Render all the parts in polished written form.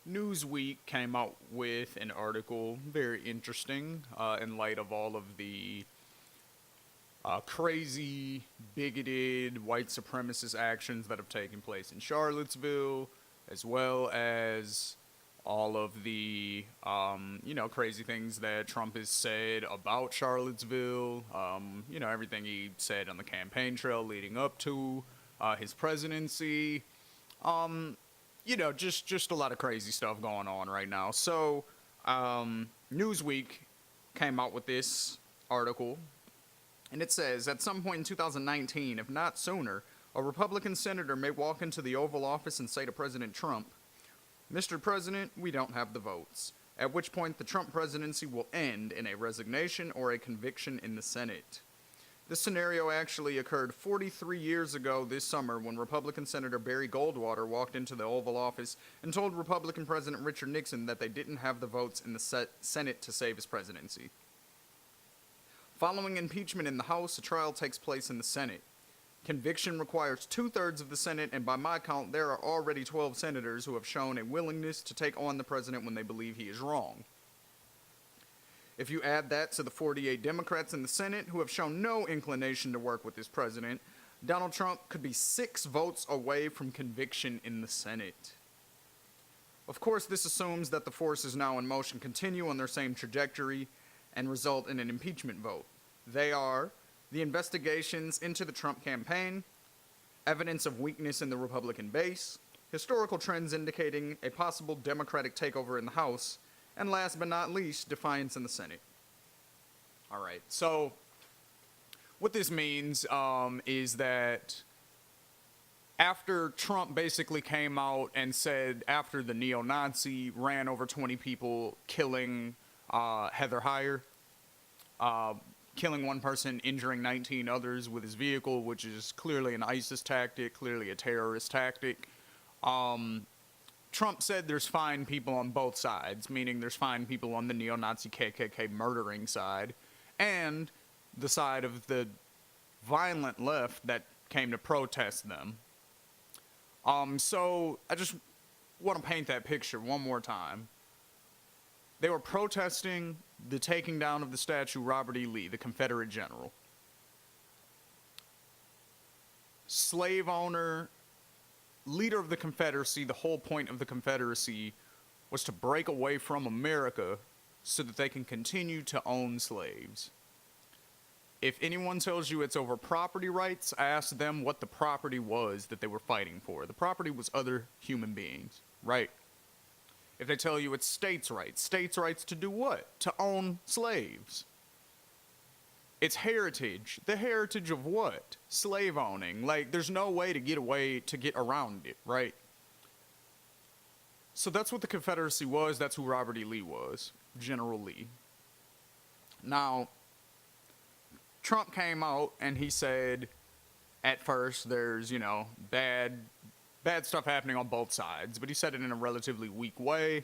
Newsweek came out with an article, very interesting, in light of all of the crazy, bigoted, white supremacist actions that have taken place in Charlottesville, as well as all of the, crazy things that Trump has said about Charlottesville, everything he said on the campaign trail leading up to his presidency. Just a lot of crazy stuff going on right now. So, Newsweek came out with this article, and it says, at some point in 2019, if not sooner, a Republican senator may walk into the Oval Office and say to President Trump, Mr. President, we don't have the votes. At which point the Trump presidency will end in a resignation or a conviction in the Senate. This scenario actually occurred 43 years ago this summer when Republican Senator Barry Goldwater walked into the Oval Office and told Republican President Richard Nixon that they didn't have the votes in the Senate to save his presidency. Following impeachment in the House, a trial takes place in the Senate. Conviction requires 2/3 of the Senate, and by my count, there are already 12 senators who have shown a willingness to take on the president when they believe he is wrong. If you add that to the 48 Democrats in the Senate who have shown no inclination to work with this president, Donald Trump could be 6 votes away from conviction in the Senate. Of course, this assumes that the forces now in motion continue on their same trajectory and result in an impeachment vote. They are the investigations into the Trump campaign, evidence of weakness in the Republican base, historical trends indicating a possible Democratic takeover in the House, and last but not least, defiance in the Senate. All right, so what this means is that after Trump basically came out and said, after the neo-Nazi ran over 20 people, killing Heather Heyer, killing one person, injuring 19 others with his vehicle, which is clearly an ISIS tactic, clearly a terrorist tactic. Trump said there's fine people on both sides, meaning there's fine people on the neo-Nazi KKK murdering side, and the side of the violent left that came to protest them. So I just want to paint that picture one more time. They were protesting the taking down of the statue Robert E. Lee, the Confederate general. Slave owner, leader of the Confederacy, the whole point of the Confederacy was to break away from America so that they can continue to own slaves. If anyone tells you it's over property rights, I ask them what the property was that they were fighting for. The property was other human beings, right? If they tell you it's states' rights to do what? To own slaves. It's heritage. The heritage of what? Slave owning. Like, there's no way to get around it, right? So that's what the Confederacy was. That's who Robert E. Lee was. General Lee. Now, Trump came out and he said, at first, there's, bad stuff happening on both sides, but he said it in a relatively weak way,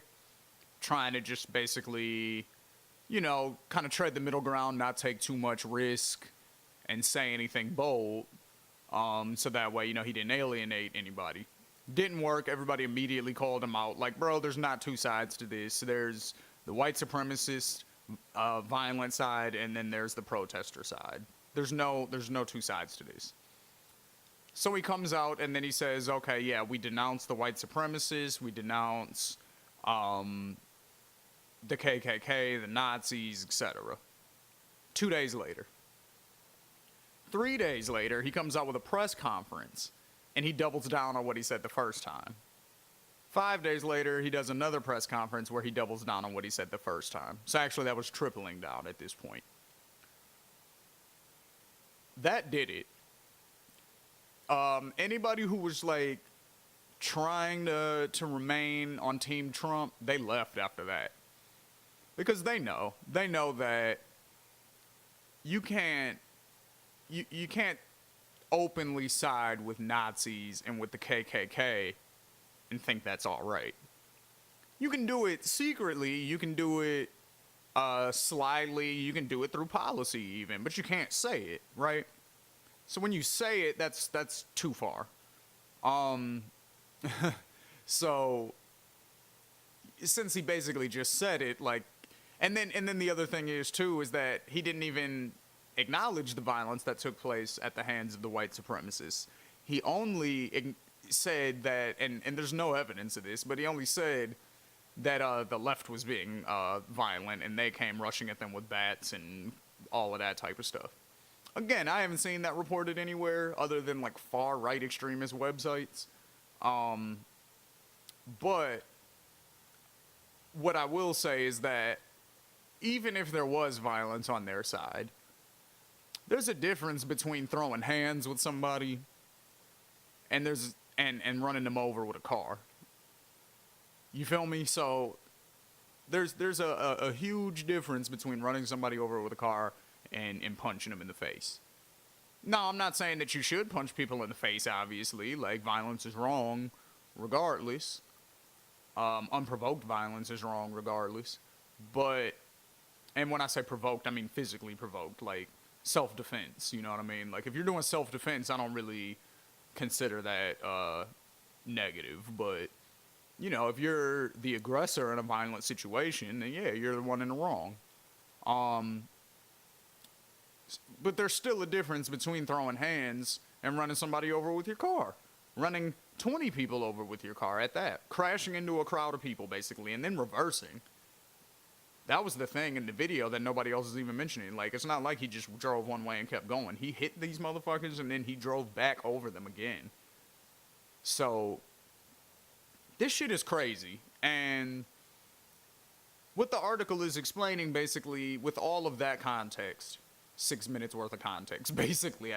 trying to just basically, kind of tread the middle ground, not take too much risk, and say anything bold, so that way, he didn't alienate anybody. Didn't work. Everybody immediately called him out, like, bro, there's not two sides to this. There's the white supremacist, violent side, and then there's the protester side. There's no two sides to this. So he comes out and then he says, okay, yeah, we denounce the white supremacists, we denounce the KKK, the Nazis, etc. 2 days later. 3 days later, he comes out with a press conference and he doubles down on what he said the first time. 5 days later, he does another press conference where he doubles down on what he said the first time. So actually, that was tripling down at this point. That did it. Anybody who was like trying to remain on Team Trump, they left after that. Because they know that you can't openly side with Nazis and with the KKK and think that's all right. You can do it secretly, you can do it slyly, you can do it through policy even, but you can't say it, right? So when you say it, that's too far. So since he basically just said it, like, and then the other thing is too is that he didn't even acknowledge the violence that took place at the hands of the white supremacists. He only said that, and there's no evidence of this, but he only said that the left was being violent and they came rushing at them with bats and all of that type of stuff. Again, I haven't seen that reported anywhere other than like far right extremist websites. But what I will say is that even if there was violence on their side, there's a difference between throwing hands with somebody and and running them over with a car. You feel me? So there's a huge difference between running somebody over with a car and punching them in the face. No, I'm not saying that you should punch people in the face, obviously. Like, violence is wrong regardless. Unprovoked violence is wrong regardless. But, and when I say provoked, I mean physically provoked, like self-defense, you know what I mean? Like, if you're doing self-defense, I don't really consider that negative. But, you know, if you're the aggressor in a violent situation, then yeah, you're the one in the wrong. But there's still a difference between throwing hands and running somebody over with your car. Running 20 people over with your car at that. Crashing into a crowd of people, basically, and then reversing. That was the thing in the video that nobody else is even mentioning. Like, it's not like he just drove one way and kept going. He hit these motherfuckers and then he drove back over them again. So, this shit is crazy. And what the article is explaining, basically, with all of that context, 6 minutes worth of context, basically,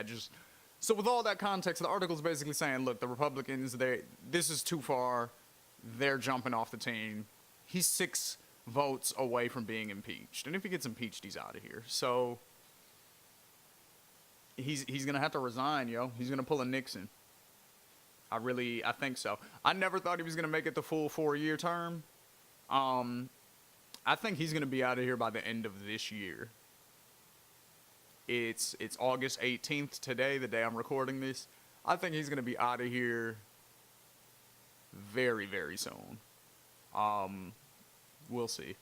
so with all that context, the article's basically saying, look, the Republicans, this is too far, they're jumping off the team. He's 6 votes away from being impeached, and if he gets impeached, he's out of here. So he's gonna have to resign, yo. He's gonna pull a Nixon. I think so. I never thought he was gonna make it the full 4-year term. I think he's gonna be out of here by the end of this year. It's August 18th today, the day I'm recording this. I think he's going to be out of here very, very soon. We'll see.